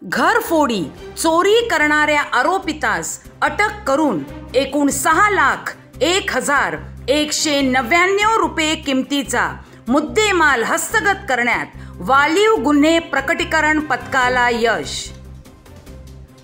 घरफोडी चोरी करणाऱ्या आरोपितास अटक करून एकूण 6,01,199 रुपये किमतीचा मुद्देमाल हस्तगत करण्यात वालीव गुन्हे प्रकटीकरण पथकाला यश।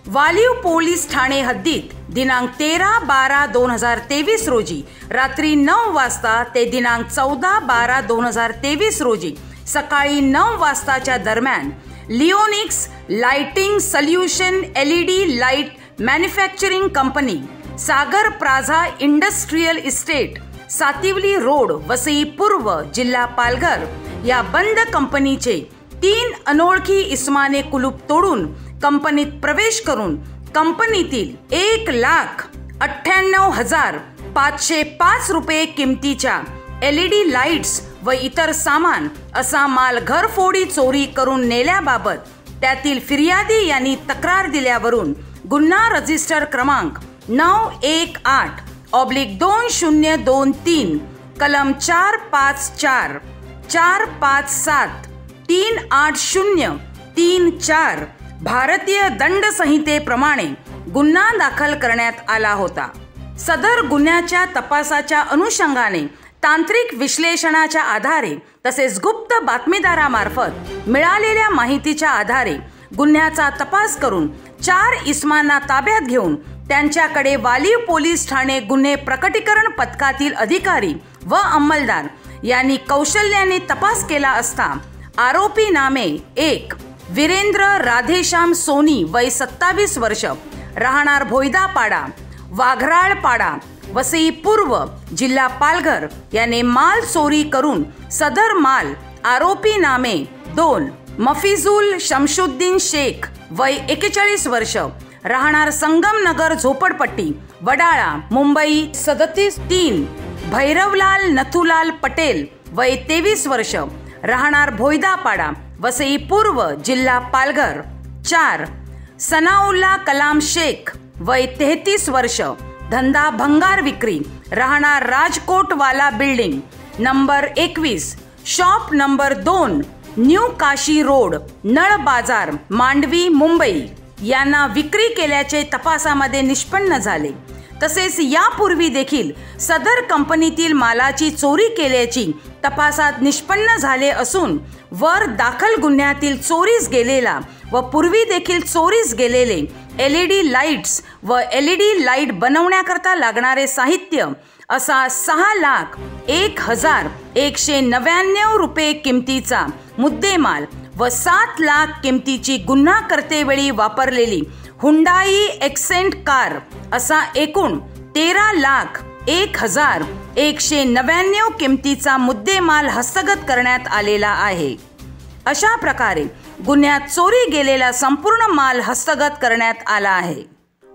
वालीव पोलीस ठाणे हद्दीत दिनांक 13/12/2023 रोजी रात्री 9 वाजता ते दिनांक 14/12/2023 रोजी सकाळी 9 वाजताच्या दरम्यान Leonics lighting solution LED light manufacturing company, Sagar plaza industrial estate, Sativali road, Vasai पूर्व, जिल्हा पालघर या बंद कंपनीचे 3 अनोळखी इसमाने कुलूप तोडून कंपनीत प्रवेश करून कंपनीतील 1,98,505 रुपये किमतीच्या LED लाईट्स व इतर सामान असा माल घरफोडी चोरी करून नेल्याबाबत त्यातील फिर्यादी यांनी तक्रार दिल्यावरून गुन्हा रजिस्टर क्रमांक 918/2023 कलम 454, 457, 38034 भारतीय दंड संहितेप्रमाणे गुन्हा दाखल करण्यात आला होता। सदर गुन्ह्याच्या तपासाच्या अनुषंगाने तांत्रिक विश्लेषणाच्या आधारे तसेच गुप्त बातमीदारामार्फत मिळालेल्या माहितीच्या आधारे गुन्ह्याचा तपास करून 4 इसमांना ताब्यात घेऊन त्यांच्याकडे वालीव पोलीस ठाणे गुन्हे प्रकटीकरण पथकातील अधिकारी व अंमलदार यांनी कौशल्याने तपास केला असता आरोपी नामे 1. वीरेंद्र राधेश्याम सोनी, वय 27 वर्ष, राहणार भोयदापाडा, वाघराळपाडा, वसई पूर्व, जिल्हा पालघर याने माल चोरी करून सदर माल आरोपी नामे 2. मफिजुल शमशुद्दीन शेख, वय 41 वर्ष, राहणार संगमनगर झोपडपट्टी, वडाळा, मुंबई 37-3. भैरवलाल नथुलाल पटेल, वय 23 वर्ष, राहणार भोयदापाडा, वसई पूर्व, जिल्हा पालघर 4. सनाउल्ला कलाम शेख, वय 33 वर्ष, धंदा भंगार विक्री, राहणार Rajkotwala building number 21, shop number 2, new Kashi road, Nal Bazar, Mandvi, Mumbai यांना विक्री केल्याचे तपासामध्ये निष्पन्न झाले। तसेच यापूर्वी देखील सदर कंपनीतील मालाची चोरी केल्याची तपासात निष्पन्न झाले असून वर दाखल गुन्ह्यातील चोरीस गेलेला व पूर्वी देखील चोरीस गेलेले LED लाईट्स व LED लाईट बनवण्याकरता लागणारे साहित्य असा 6,01,199 रुपये किमतीचा मुद्देमाल व 7 लाख किमतीची गुन्हा करतेवेळी वापरलेली हुंडाई एक्सेंट कार असा एकूण 13,01,199 किमतीचा मुद्देमाल हस्तगत करण्यात आलेला आहे। अशा प्रकारे गुन्ह्यात चोरी गेलेला संपूर्ण माल हस्तगत करण्यात आला आहे।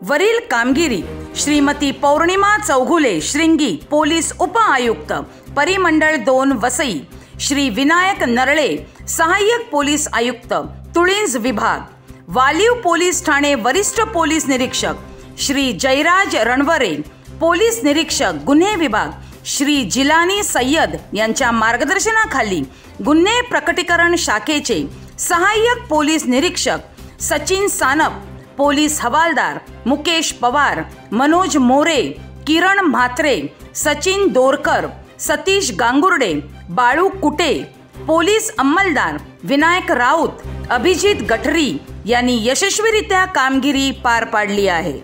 वरील कामगिरी श्रीमती पौर्णिमा चौघुले, श्रींगी, पोलीस उपआयुक्त, परिमंडळ 2, वसई, श्री विनायक नरळे, सहाय्यक पोलीस आयुक्त, तुळींज विभाग, वालीव पोलीस ठाणे वरिष्ठ पोलीस निरीक्षक श्री जयराज रणवरे, पोलीस निरीक्षक गुन्हे विभाग श्री जिलानी सय्यद यांच्या मार्गदर्शनाखाली गुन्हे प्रकटीकरण शाखेचे सहाय्यक पोलीस निरीक्षक सचिन सानप, पोलीस हवालदार मुकेश पवार, मनोज मोरे, किरण म्हात्रे, सचिन दोरकर, सतीश गांगुर्डे, बाळू कुटे, पोलीस अंमलदार विनायक राऊत, अभिजित गठरी यांनी यशस्वीरित्या कामगिरी पार पाडली आहे।